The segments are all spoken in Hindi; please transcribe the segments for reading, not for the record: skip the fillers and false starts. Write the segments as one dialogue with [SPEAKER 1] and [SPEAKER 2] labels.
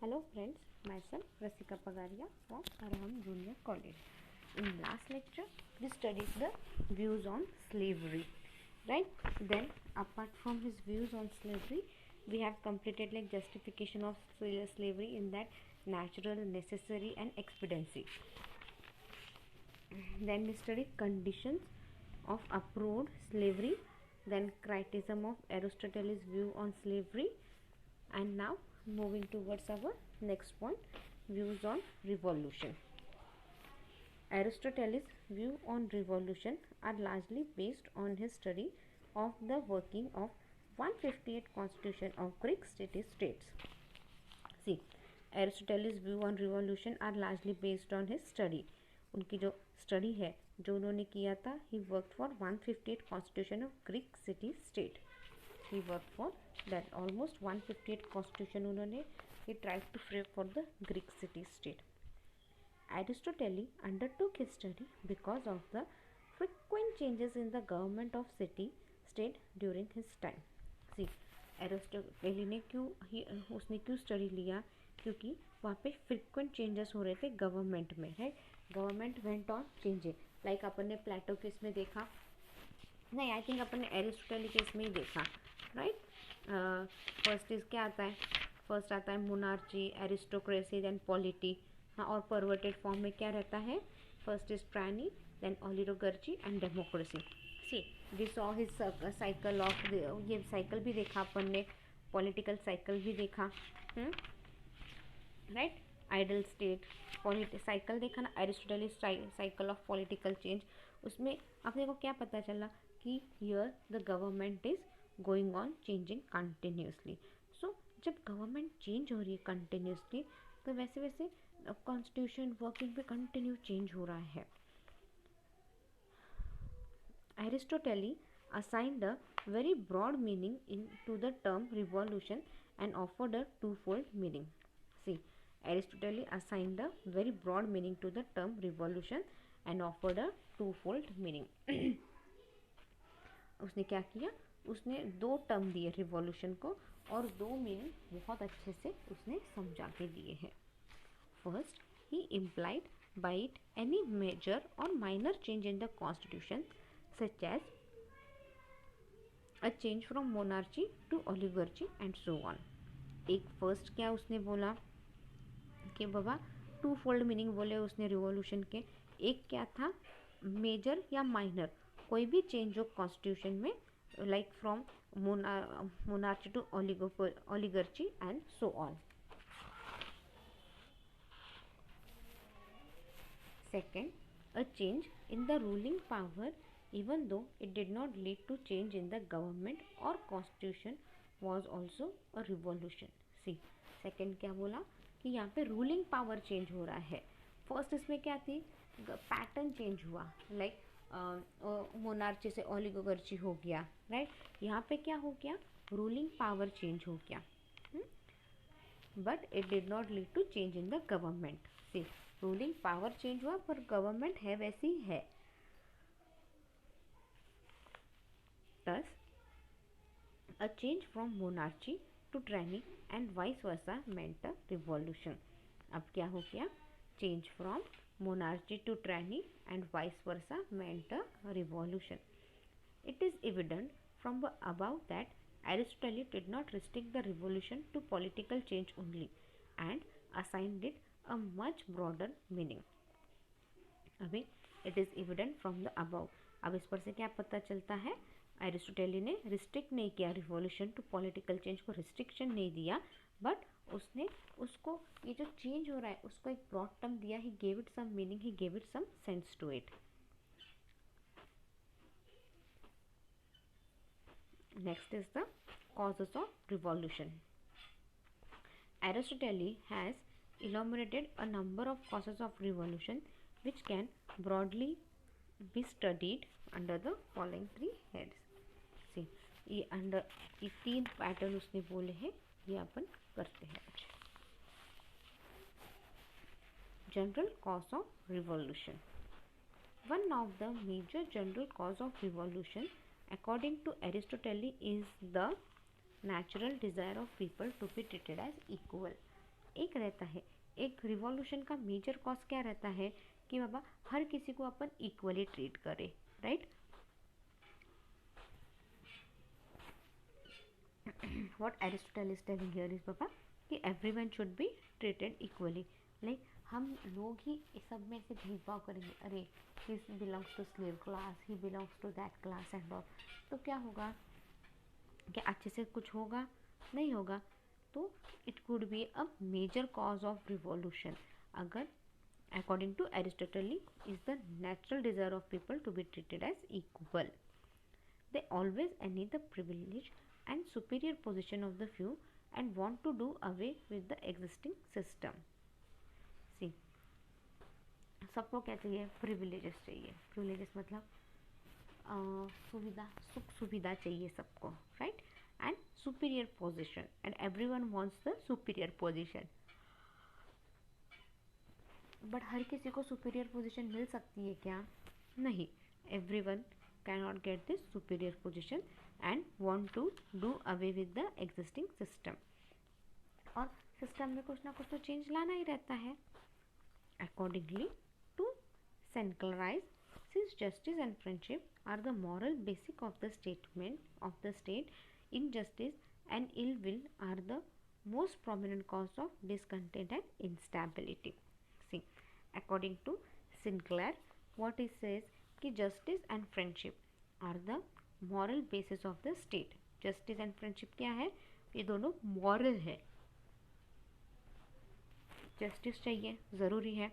[SPEAKER 1] Hello friends, myself Rasika Pagaria from Arham Junior College. In last lecture, we studied the views on slavery, right? Then, apart from his views on slavery, we have completed like justification of slavery in that natural, necessary, and expediency. Then we studied conditions of approved slavery. Then criticism of Aristotle's view on slavery, and now moving towards our next point, views on revolution. Aristotle's view on revolution are largely based on his study of the working of 158 constitution of Greek city-states. See, Aristotle's view on revolution are largely based on his study. उनकी जो स्टडी है जो उन्होंने किया था, he worked for 158 constitution of Greek city-state. He worked for that almost 158 constitution उन्होंने he tried to frame for the Greek city-state. Aristotle undertook his study because of the frequent changes in the government of city-state during his time. See, Aristotle ने उसने क्यों स्टडी लिया? क्योंकि वहाँ पे फ्रिक्वेंट चेंजेस हो रहे थे गवर्नमेंट में, right? Government went on changes, like अपन ने प्लेटो केस में देखा, नहीं आई थिंक अपन ने एरिस्टोटल केस में ही देखा, राइट? फर्स्ट इज क्या आता है? फर्स्ट आता है मोनार्ची, एरिस्टोक्रेसी, देन पॉलिटी. हाँ, और परवर्टेड फॉर्म में क्या रहता है? First is tyranny, then oligarchy and democracy. See we saw his cycle of, ये साइकिल भी देखा अपन ने, पॉलिटिकल साइकिल भी देखा, राइट? आइडल स्टेट साइकिल देखा ना, Aristotle cycle of political change. उसमें अपने को क्या पता चला कि here the government is going on changing continuously. So जब गवर्नमेंट चेंज हो रही है कंटिन्यूसली, तो वैसे वैसे कॉन्स्टिट्यूशन वर्किंग पे कंटिन्यू चेंज हो रहा है. Aristotle assigned a very broad meaning to the term revolution and offered a twofold meaning. See, Aristotle assigned a very broad meaning to the term revolution and offered a twofold meaning. उसने क्या किया? उसने दो टर्म दिए रिवॉल्यूशन को और दो मीनिंग बहुत अच्छे से उसने समझा के दिए हैं. First, he implied by it any major or minor change in the constitution such as a change from monarchy to oligarchy and so on. एक फर्स्ट क्या उसने बोला कि बाबा टू फोल्ड मीनिंग बोले उसने रिवॉल्यूशन के. एक क्या था? मेजर या माइनर कोई भी चेंज हो कॉन्स्टिट्यूशन में, like from monarchy to oligarchy and so on. Second, a change in the ruling power even though it did not lead to change in the government or constitution was also a revolution. See, second क्या बोला कि यहाँ पे रूलिंग पावर चेंज हो रहा है. फर्स्ट इसमें क्या थी? पैटर्न चेंज हुआ, लाइक मोनार्ची से ओलिगोक्रेसी हो गया, राइट? यहाँ पे क्या हो गया? रूलिंग पावर चेंज हो गया, but it did not lead to change in the government. See, ruling power change हुआ पर गवर्नमेंट है वैसी है. Thus, a change from monarchy to tyranny and vice versa meant a revolution. अब क्या हो गया? Change from monarchy to tyranny and vice versa meant a revolution. It is evident from the above that Aristotle did not restrict the revolution to political change only and assigned it a much broader meaning. अभी it is evident from the above. अब इस पर से क्या पता चलता है? एरिस्टोटल ने रिस्ट्रिक्ट नहीं किया रिवॉल्यूशन टू पॉलिटिकल चेंज को, रिस्ट्रिक्शन नहीं दिया, बट उसने उसको ये जो चेंज हो रहा है उसको एक ब्रॉड टर्म दिया. He gave it some meaning, he gave it some sense to it. Next is the causes of revolution. Aristotle has enumerated a number of causes of revolution which can broadly be studied under the following three heads. See, ये तीन पैटर्न उसने बोले हैं, ये अपन करते हैं. General cause of revolution. One of the major general cause of revolution according to Aristotle is the natural desire of people to be treated as equal. एक रहता है, एक रिवॉल्यूशन का मेजर कॉज क्या रहता है कि बाबा हर किसी को अपन इक्वली ट्रीट करें, right. what Aristotle is telling here is पापा कि everyone should be treated equally, like हम लोग ही सब में से भेदभाव करेंगे, अरे he belongs to slave class, he belongs to that class and all, तो क्या होगा, क्या अच्छे से कुछ होगा, नहीं होगा। तो it could be a major cause of revolution, अगर according to Aristotle is the natural desire of people to be treated as equal. They always envy the privilege and superior position of the few and want to do away with the existing system. See, सबको क्या चाहिए, प्रिविलेजेस चाहिए। प्रिविलेजेस मतलब सुविधा, सुख सुविधा चाहिए सबको, right. And superior position, and everyone wants the superior position. But हर किसी को सुपीरियर पोजीशन मिल सकती है क्या, नहीं। Everyone cannot get this superior position and want to do away with the existing system, और सिस्टम में कुछ ना कुछ तो चेंज लाना ही रहता है। Accordingly to Sinclair, since justice and friendship are the moral basic of the state, injustice and ill will are the most prominent cause of discontent and instability. See, according to Sinclair, what he says कि justice and friendship are the moral basis of the state. Justice and friendship क्या है, ये दोनों मॉरल है। जस्टिस चाहिए, ज़रूरी है,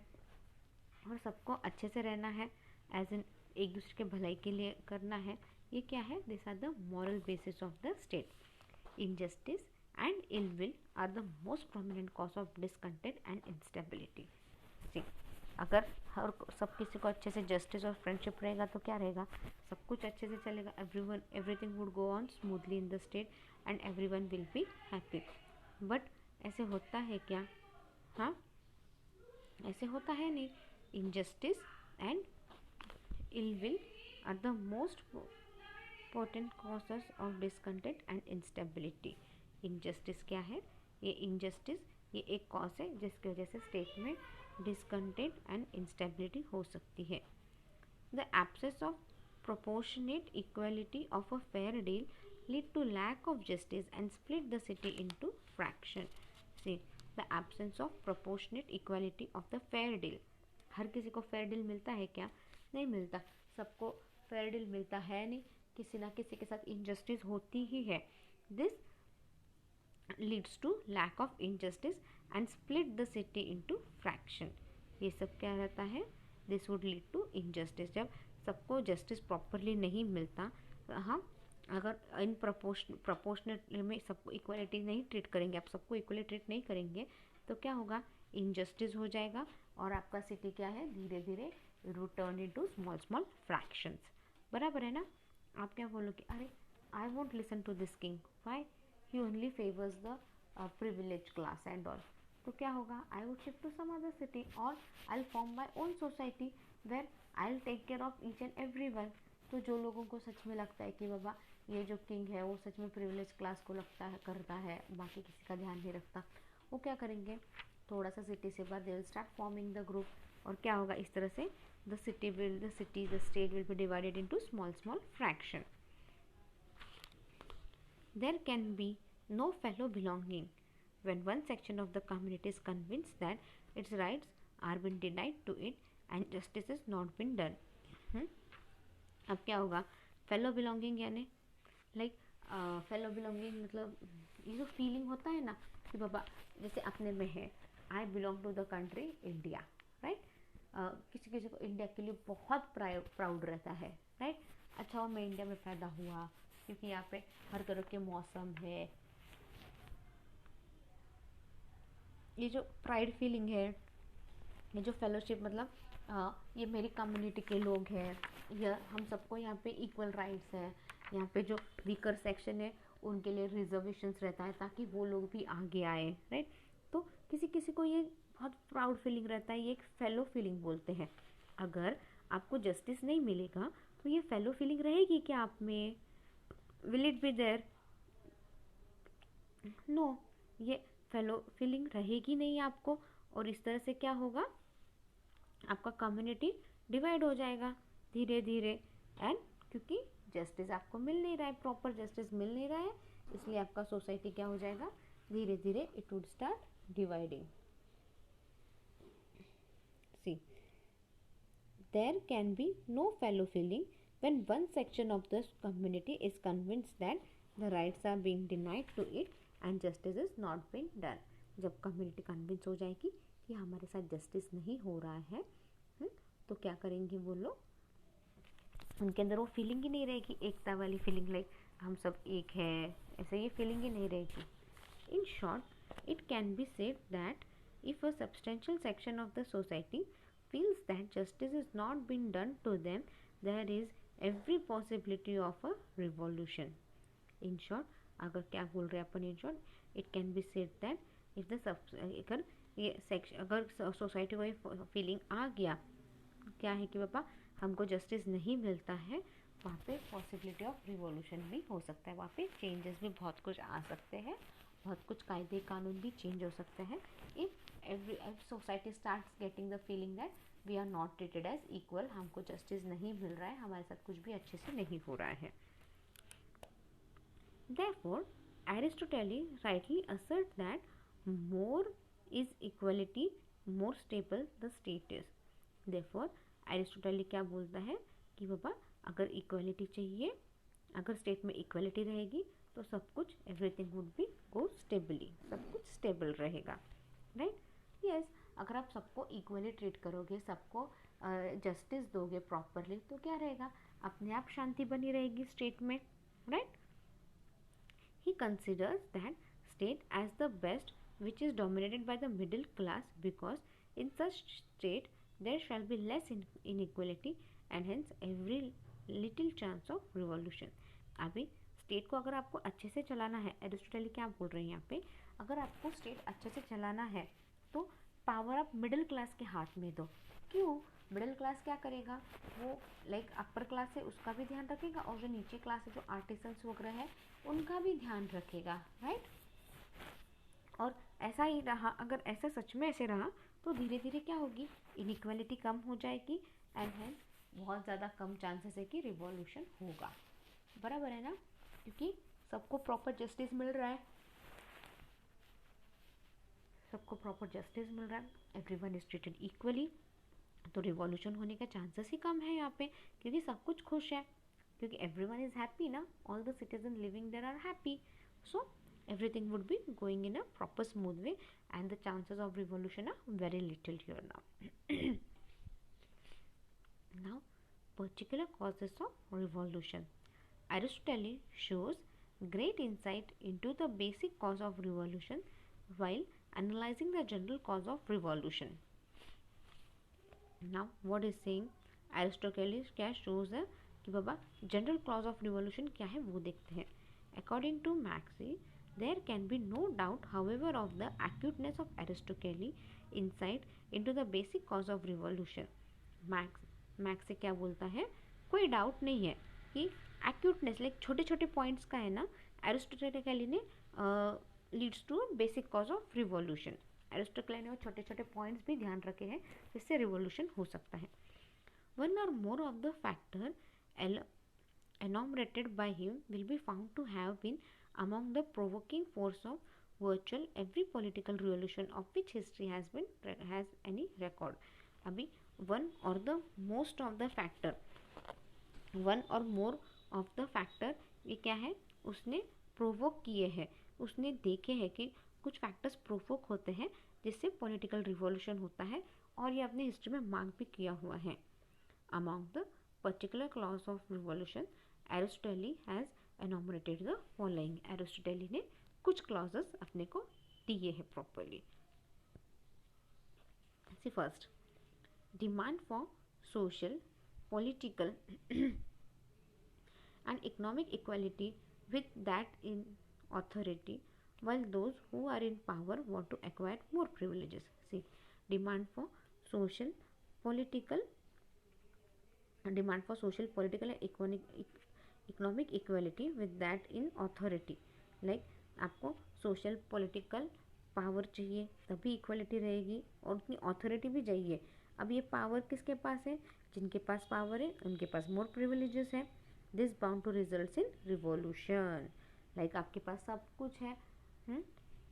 [SPEAKER 1] और सबको अच्छे से रहना है, एज इन एक दूसरे के भलाई के लिए करना है, ये क्या है, this are the moral basis of the state. Injustice and ill will are the most prominent cause of discontent and instability. अगर हर सब किसी को अच्छे से जस्टिस और फ्रेंडशिप रहेगा तो क्या रहेगा, सब कुछ अच्छे से चलेगा, everything would go on smoothly in the state and everyone will be happy. But ऐसे होता है क्या, हाँ ऐसे होता है नहीं। Injustice and ill will are the most potent causes of discontent and instability. Injustice क्या है, ये इनजस्टिस ये एक कॉज है जिसकी वजह से स्टेट में डिसकंटेंट एंड इंस्टेबिलिटी हो सकती है। The absence of proportionate equality of a fair deal lead to lack of justice and split the city into fraction. See, the absence of proportionate equality of the fair deal. हर किसी को fair deal मिलता है क्या, नहीं मिलता। सबको fair deal मिलता है नहीं, किसी ना किसी के साथ injustice होती ही है। This leads to lack of injustice and split the city into fraction. ये सब क्या रहता है, this would lead to injustice। जब सबको जस्टिस प्रॉपरली नहीं मिलता, हम अगर इन प्रोपोर्शनेट में सबको इक्वलिटी नहीं ट्रीट करेंगे, आप सबको इक्वली ट्रीट नहीं करेंगे, तो क्या होगा, इनजस्टिस हो जाएगा और आपका सिटी क्या है, धीरे धीरे return into small small fractions. बराबर है ना। आप क्या बोलोगे, अरे I won't listen to this king, why, he only favours the privilege class and all. तो क्या होगा, I would shift to some other city और I will form my own society where I will take care of each and every one. तो जो लोगों को सच में लगता है कि बाबा ये जो किंग है वो सच में प्रिविलेज क्लास को लगता है, करता है, बाकी किसी का ध्यान नहीं रखता, वो क्या करेंगे, थोड़ा सा सिटी से बाद they will start forming the group, और क्या होगा, इस तरह से the state will be divided into small small fraction. There can be no fellow belonging when one section of the community is convinced that its rights are been denied to it and justice is not been done. अब क्या होगा, फेलो बिलोंगिंग यानी लाइक फेलो बिलोंगिंग मतलब ये जो फीलिंग होता है ना कि बाबा जैसे अपने में है, I belong to the country India, right. किसी किसी को इंडिया के लिए बहुत प्राउड रहता है, राइट। अच्छा मैं इंडिया में पैदा हुआ क्योंकि यहाँ पे हर तरह के मौसम है, ये जो प्राइड फीलिंग है, ये जो फेलोशिप मतलब ये मेरी कम्युनिटी के लोग हैं, या हम सबको यहाँ पे इक्वल राइट्स हैं, यहाँ पे जो वीकर सेक्शन है उनके लिए रिजर्वेशंस रहता है ताकि वो लोग भी आगे आए, राइट। तो किसी किसी को ये बहुत प्राउड फीलिंग रहता है, ये एक फेलो फीलिंग बोलते हैं। अगर आपको जस्टिस नहीं मिलेगा तो ये फेलो फीलिंग रहेगी क्या आप में, will it be there, no. ये फेलो फीलिंग रहेगी नहीं आपको, और इस तरह से क्या होगा, आपका कम्युनिटी डिवाइड हो जाएगा धीरे धीरे। एंड क्योंकि जस्टिस आपको मिल नहीं रहा है, प्रॉपर जस्टिस मिल नहीं रहा है, इसलिए आपका सोसाइटी क्या हो जाएगा, धीरे धीरे it would start dividing. See, there can be no fellow feeling when one section of the community is convinced that the rights are being denied to it and justice is not being done। जब कम्युनिटी कन्विंस हो जाएगी कि हमारे साथ जस्टिस नहीं हो रहा है, तो क्या करेंगे वो लोग, उनके अंदर वो फीलिंग ही नहीं रहेगी, एकता वाली फीलिंग, लाइक हम सब एक है, ऐसे ये फीलिंग ही नहीं रहेगी। In short, it can be said that if a substantial section of the society feels that justice is not being done to them, there is every possibility of a revolution। in short, अगर क्या बोल रहे हैं अपन, in short, it can be said that if the अगर ये सेक्शन, अगर सोसाइटी को ये फीलिंग आ गया क्या है कि पापा हमको जस्टिस नहीं मिलता है, वहाँ पे पॉसिबिलिटी ऑफ रिवॉल्यूशन भी हो सकता है, वहाँ पे चेंजेस भी बहुत कुछ आ सकते हैं, बहुत कुछ कायदे कानून भी चेंज हो सकते हैं। If society starts getting the feeling that we are not treated as equal, हमको जस्टिस नहीं मिल रहा है, हमारे साथ कुछ भी अच्छे से नहीं हो रहा है। Therefore, Aristotle rightly asserts that more is equality, more stable the state is। Therefore, Aristotle क्या बोलता है कि बाबा अगर इक्वलिटी चाहिए, अगर स्टेट में इक्वलिटी रहेगी तो सब कुछ, everything would be go stably, सब कुछ स्टेबल रहेगा, राइट। यस, अगर आप सबको इक्वली ट्रीट करोगे, सबको जस्टिस दोगे प्रॉपरली, तो क्या रहेगा, अपने आप शांति बनी रहेगी स्टेट में, right. He considers that state as the best which is dominated by the middle class, because in such state there shall be less inequality and hence every little chance of revolution। अभी स्टेट को अगर आपको अच्छे से चलाना है, एरिस्टोटल क्या बोल रहे हैं यहाँ पे, अगर आपको स्टेट अच्छे से चलाना है तो पावर आप मिडिल क्लास के हाथ में दो। क्यों? मिडिल क्लास क्या करेगा, वो लाइक अपर क्लास है उसका भी ध्यान रखेगा, और जो नीचे क्लास है, जो आर्टिसंस वगैरह है, उनका भी ध्यान रखेगा, राइट। और ऐसा ही रहा, अगर ऐसा सच में ऐसे रहा तो धीरे धीरे क्या होगी, इनइक्वालिटी कम हो जाएगी, एंड हेंस बहुत ज़्यादा कम चांसेस है कि रिवॉल्यूशन होगा। बराबर है ना, क्योंकि सबको प्रॉपर जस्टिस मिल रहा है, सबको प्रॉपर जस्टिस मिल रहा है, एवरीवन इज ट्रीटेड इक्वली, तो रिवॉल्यूशन होने का चांसेस ही कम है यहाँ पे, क्योंकि सब कुछ खुश है, क्योंकि एवरीवन इज हैप्पी ना, all the citizen living there are happy, so everything would be going in a proper smooth way and the chances of revolution are very little here now। Now, particular causes of revolution, Aristotle shows great insight into the basic cause of revolution while analyzing the general cause of revolution। Now what is saying, Aristotle क्या shows है कि बाबा जनरल कॉज ऑफ रिवॉल्यूशन क्या है वो देखते हैं। According to Maxey, there can be no doubt however of the acuteness of Aristotle insight into the basic cause of revolution। Max से क्या बोलता है, कोई डाउट नहीं है कि एक्यूटनेस, लाइक छोटे छोटे पॉइंट्स का है ना, एरिस्टोटल ने leads to basic cause of revolution. Aristotle ने वो छोटे छोटे पॉइंट्स भी ध्यान रखे हैं जिससे रिवॉल्यूशन हो सकता है। वन और more of the factor enumerated by him will be found to have been among the provoking force of virtual every political revolution of which history has any record। अभी one or the most of the factor, one or more of the factor ये क्या है, उसने प्रोवोक किए हैं, उसने देखे हैं कि कुछ फैक्टर्स प्रोवोक होते हैं जिससे पॉलिटिकल रिवॉल्यूशन होता है, और ये अपने हिस्ट्री में मार्क भी किया हुआ है। Among the particular clause of revolution, Aristotle has enumerated the following। Aristotle ने कुछ clauses अपने को दिए हैं properly। See first, demand for social, political and economic equality with that in authority, while those who are in power want to acquire more privileges। See, demand for social, political and economic equality with that in authority, like आपको सोशल, पॉलिटिकल पावर चाहिए तभी इक्वलिटी रहेगी, और उतनी ऑथोरिटी भी चाहिए। अब ये पावर किसके पास है? जिनके पास पावर है उनके पास मोर प्रिविलेजेस है। This bound to result in revolution. Like आपके पास सब कुछ है,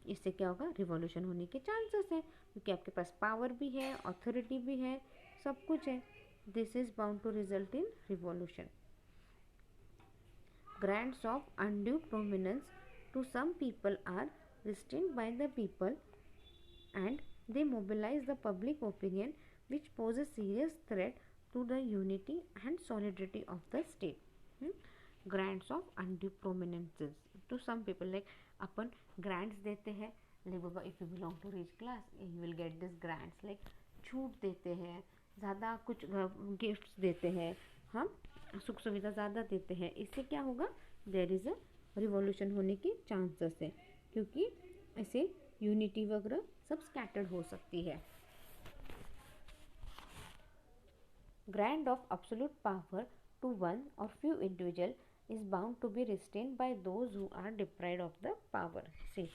[SPEAKER 1] इससे क्या होगा? रिवॉल्यूशन होने के चांसेस है, क्योंकि आपके पास पावर भी है, अथॉरिटी भी है, सब कुछ है। This is bound to result in revolution. Grants of undue prominence to some people are restrained by the people, and they mobilize the public opinion, which poses serious threat to the unity and solidity of the state. Grants of undue prominences to some people, like upon grants देते हैं, like Baba if you belong to rich class you will get this grants, like छूट देते हैं, ज़्यादा कुछ गिफ्ट्स देते हैं, हम सुख सुविधा ज़्यादा देते हैं। इससे क्या होगा? देयर इज़ अ रिवॉल्यूशन होने के चांसेस है, क्योंकि ऐसे यूनिटी वगैरह सब स्कैटर्ड हो सकती है। Grant of absolute power to one or few individual is bound to be restrained by those who are deprived of the power. See,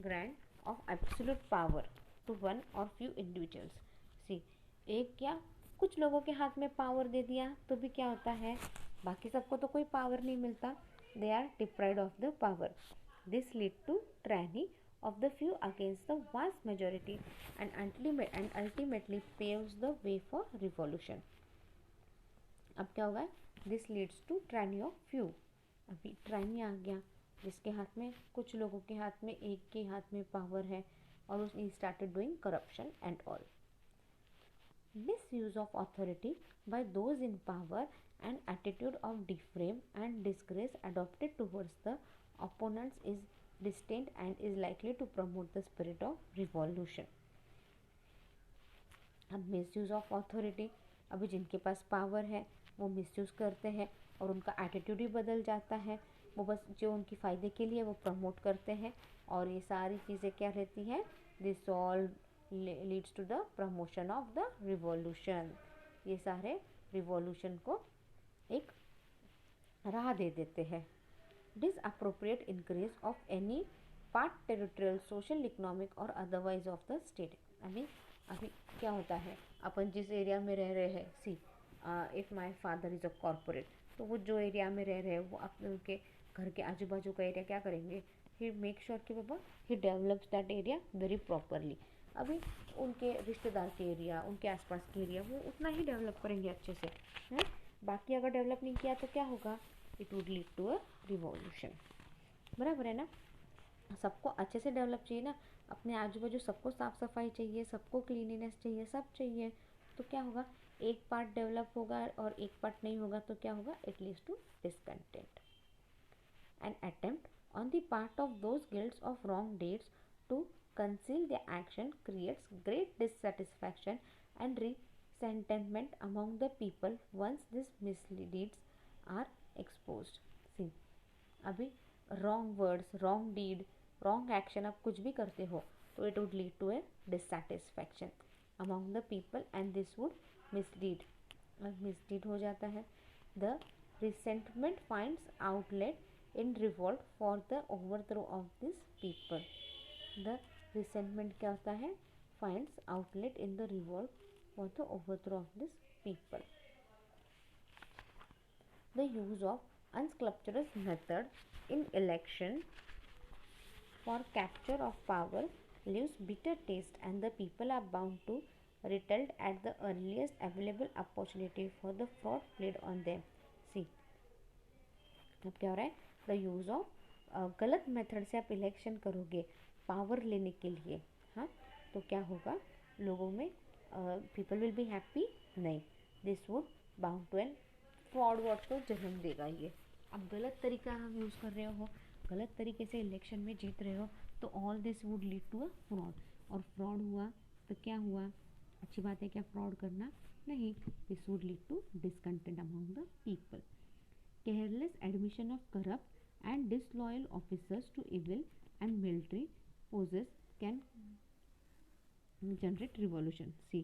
[SPEAKER 1] grant of absolute power to one or few individuals. See, एक क्या कुछ लोगों के हाथ में पावर दे दिया तो भी क्या होता है? बाकी सबको तो कोई पावर नहीं मिलता। They are deprived of the power. This lead to tyranny of the few against the vast majority, and ultimately paves the way for revolution. अब क्या होगा? This leads to tyranny of few. अभी ट्रायनी आ गया, जिसके हाथ में, कुछ लोगों के हाथ में, एक के हाथ में पावर है, और उसने started doing corruption and all. Misuse of authority by those in power and attitude of defame and disgrace adopted towards the opponents is disdained and is likely to promote the spirit of revolution. अब मिसयूज ऑफ अथॉरिटी, अभी जिनके पास पावर है वो मिसयूज़ करते हैं और उनका एटीट्यूड ही बदल जाता है। वो बस जो उनके फ़ायदे के लिए वो प्रमोट करते हैं, और ये सारी चीज़ें क्या रहती है? This all leads to the promotion of the revolution. ये सारे रिवॉल्यूशन को एक राह दे देते हैं। Disappropriate increase of any part territorial, social, economic और अदरवाइज ऑफ द स्टेट। अभी क्या होता है? अपन जिस एरिया में रह रहे हैं, सी if my father is a corporate, तो वो जो एरिया में रह रहे हैं वो अपने उनके घर के आजू बाजू का एरिया क्या करेंगे? ही मेक श्योर कि बाबा he develops that area very properly. अभी उनके रिश्तेदार के एरिया, उनके आसपास के एरिया वो उतना ही डेवलप करेंगे अच्छे से, है। बाकी अगर डेवलप नहीं किया तो क्या होगा? It would lead to a revolution. बराबर है ना? सबको अच्छे से डेवलप चाहिए ना, अपने आजू बाजू सबको साफ़ सफाई चाहिए, सबको क्लीनिनेस चाहिए, सब चाहिए। तो क्या होगा? एक पार्ट डेवलप होगा और एक पार्ट नहीं होगा तो क्या होगा? It leads to discontent. An attempt on the part of those guilds of wrong deeds to conceal their action creates great dissatisfaction and resentment among the people once these misdeeds are exposed. See, अभी wrong words, wrong deed, wrong action आप कुछ भी करते हो तो it would lead to a dissatisfaction among the people and this would misdeed हो जाता है। The resentment finds outlet in revolt for the overthrow of this people. The resentment क्या होता है? Finds outlet in the revolt for the overthrow of this people. The use of unscrupulous method in election for capture of power leaves bitter taste, and the people are bound to retaliate at the earliest available opportunity for the fraud played on them. See, अब क्या हो रहा है? द यूज़ ऑफ गलत मेथड से आप इलेक्शन करोगे पावर लेने के लिए, हाँ, तो क्या होगा? लोगों में पीपल विल बी हैप्पी नहीं, this would bound to an fraud word को जन्म देगा ये। अब गलत तरीका हम यूज़ कर रहे हो, गलत तरीके से इलेक्शन में जीत रहे हो, तो all this would lead to a fraud, और फ्रॉड हुआ तो क्या हुआ? अच्छी बात है क्या फ्रॉड करना? नहीं, this would lead to discontent among the people. Careless admission of corrupt and disloyal officers to evil and military forces can generate revolution. See,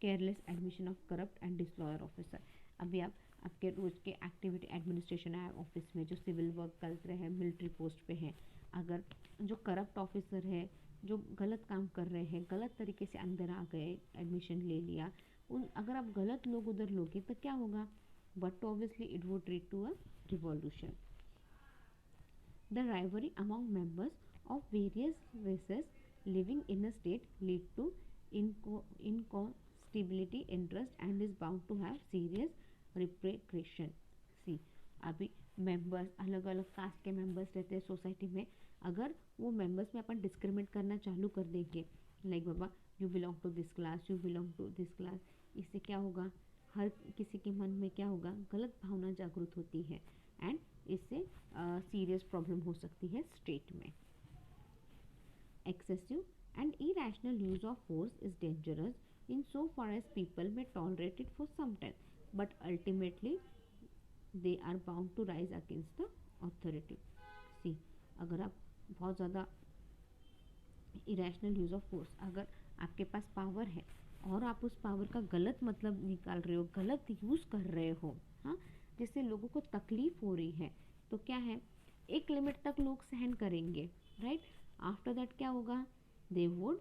[SPEAKER 1] careless admission of corrupt and disloyal officer. अभी आप आपके रोज़ के एक्टिविटी एडमिनिस्ट्रेशन है ऑफिस में, जो सिविल वर्क कर रहे हैं, मिलिट्री पोस्ट पे हैं, अगर जो करप्ट ऑफिसर है जो गलत काम कर रहे हैं, गलत तरीके से अंदर आ गए, एडमिशन ले लिया, उन अगर आप गलत लोग उधर लोगे तो क्या होगा, but obviously it would lead to a revolution. The rivalry among members of various races living in a state lead to incompatibility interest and is bound to have serious repercussion. See, अभी मेंबर्स अलग अलग कास्ट के मेंबर्स रहते हैं सोसाइटी में, अगर वो मेंबर्स में अपन डिस्क्रिमिनेट करना चालू कर देंगे, लाइक बाबा you belong to this class, you belong to this class, इससे क्या होगा, हर किसी के मन में क्या होगा, गलत भावना जागृत होती है एंड इससे सीरियस प्रॉब्लम हो सकती है स्टेट में. Excessive and irrational use of force is dangerous in so far as people may tolerate it for some time, but ultimately they are bound to rise against the authority. See, अगर आप बहुत ज़्यादा इरेशनल यूज ऑफ फोर्स, अगर आपके पास पावर है और आप उस पावर का गलत मतलब निकाल रहे हो, गलत यूज़ कर रहे हो, हाँ, जिससे लोगों को तकलीफ हो रही है, तो क्या है, एक लिमिट तक लोग सहन करेंगे, राइट. आफ्टर दैट क्या होगा, दे वुड,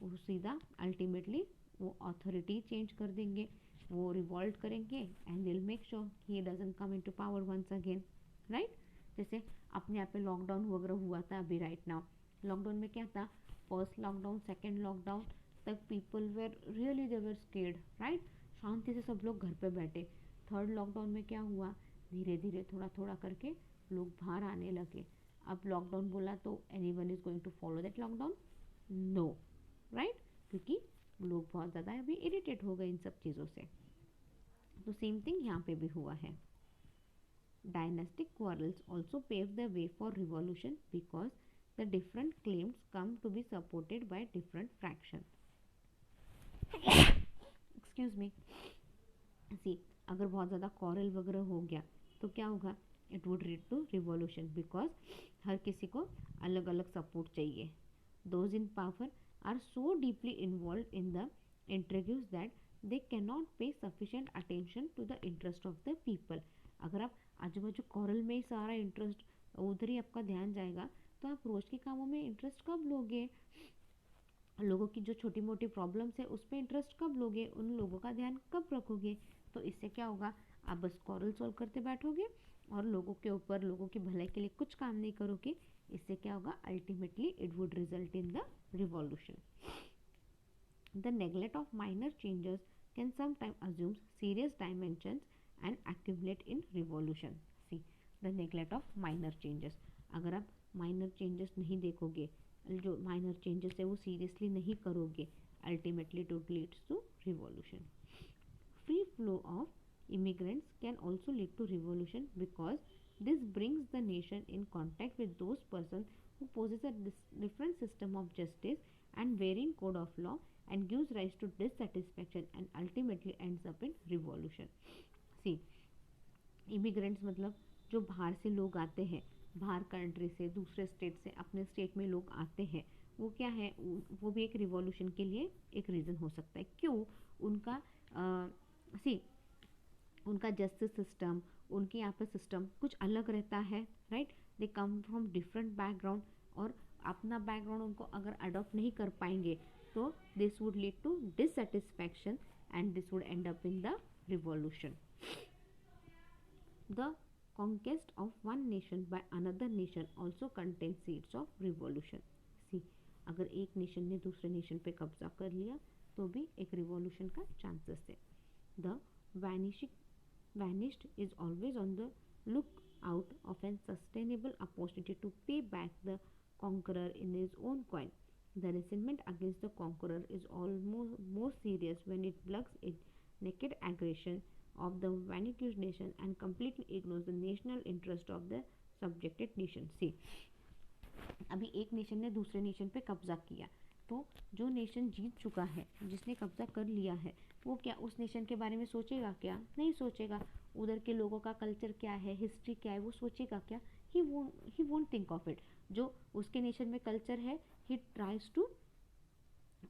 [SPEAKER 1] वो सीधा अल्टीमेटली वो अथॉरिटी चेंज कर देंगे, वो रिवॉल्ट करेंगे and they'll make sure he doesn't come into power once again, right. जैसे अपने यहाँ पे लॉकडाउन वगैरह हुआ था अभी राइट नाउ, लॉकडाउन में क्या था, फर्स्ट लॉकडाउन, सेकेंड लॉकडाउन तक people were really they were scared, right. शांति से सब लोग घर पे बैठे. थर्ड लॉकडाउन में क्या हुआ, धीरे धीरे थोड़ा थोड़ा करके लोग बाहर आने लगे. अब लॉकडाउन बोला तो anyone is going to follow that lockdown, no, right, क्योंकि लोग बहुत ज़्यादा अभी इरिटेट हो गए इन सब चीज़ों से. तो सेम थिंग यहाँ पे भी हुआ है. Dynastic quarrels also pave the way for revolution because the different claims come to be supported by different fraction. Excuse me. See, अगर बहुत ज़्यादा कॉरल वगैरह हो गया तो क्या होगा, it would lead to revolution because हर किसी को अलग अलग सपोर्ट चाहिए. Those in power are so deeply involve in the intrigues that they can not pay sufficient attention to the interest of the people. अगर आप आजू बाजू कॉरल में ही सारा इंटरेस्ट, उधर ही आपका ध्यान जाएगा, तो आप रोज के कामों में इंटरेस्ट कब लोगे, लोगों की जो छोटी मोटी प्रॉब्लम्स है उस पर इंटरेस्ट कब लोगे, उन लोगों का ध्यान कब रखोगे. तो इससे क्या होगा, आप बस कॉरल सॉल्व करते बैठोगे और लोगों के ऊपर, लोगों की भलाई के लिए कुछ काम नहीं करोगे. इससे क्या होगा, ultimately it would result in the revolution. The neglect of minor changes can sometime assume serious dimensions and accumulate in revolution. See, the neglect of minor changes, अगर आप माइनर चेंजेस नहीं देखोगे, जो माइनर चेंजेस है वो सीरियसली नहीं करोगे, ultimately it would leads to revolution. Free flow of immigrants can also lead to revolution because this brings the nation in contact with those persons who possess a different system of justice and varying code of law and gives rise to dissatisfaction and ultimately ends up in revolution. See, immigrants मतलब जो बाहर से लोग आते हैं, बाहर कंट्री से, दूसरे स्टेट से अपने स्टेट में लोग आते हैं, वो क्या है, वो भी एक रिवॉल्यूशन के लिए एक रीज़न हो सकता है. क्यों, उनका सी, उनका जस्टिस सिस्टम, उनके यहाँ पे सिस्टम कुछ अलग रहता है, right. They come from different background और अपना बैकग्राउंड उनको अगर अडॉप्ट नहीं कर पाएंगे तो this would lead to dissatisfaction and this would end up in the revolution. The conquest of one nation by another nation also contains seeds of revolution. सी, अगर एक नेशन ने दूसरे नेशन पे कब्जा कर लिया तो भी एक रिवॉल्यूशन का चांसेस है. The vanished is always on the lookout of a sustainable opportunity to pay back the conqueror in his own coin. The resentment against the conqueror is almost more serious when it plugs in naked aggression of the vanquished nation and completely ignores the national interest of the subjected nation. See, अभी एक नेशन ने दूसरे नेशन पे कब्जा किया तो जो नेशन जीत चुका है, जिसने कब्जा कर लिया है, वो क्या उस नेशन के बारे में सोचेगा क्या, नहीं सोचेगा. उधर के लोगों का कल्चर क्या है, हिस्ट्री क्या है, वो सोचेगा क्या, he won't think of it. जो उसके नेशन में कल्चर है, ही ट्राइज टू,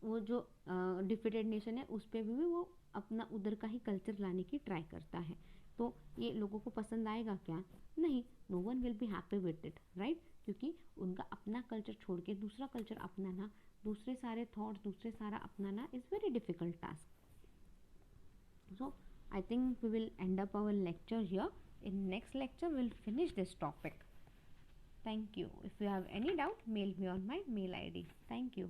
[SPEAKER 1] वो जो डिफीटेड नेशन है उस पर भी वो अपना उधर का ही कल्चर लाने की ट्राई करता है. तो ये लोगों को पसंद आएगा क्या, नहीं, no one will be happy with it, right. क्योंकि उनका अपना कल्चर छोड़ के दूसरा कल्चर अपनाना, दूसरे सारे थॉट्स, दूसरे सारा अपनाना is very difficult task. So I think we will end up our lecture here. In next lecture we'll finish this topic. Thank you. If you have any doubt, mail me on my mail ID. Thank you.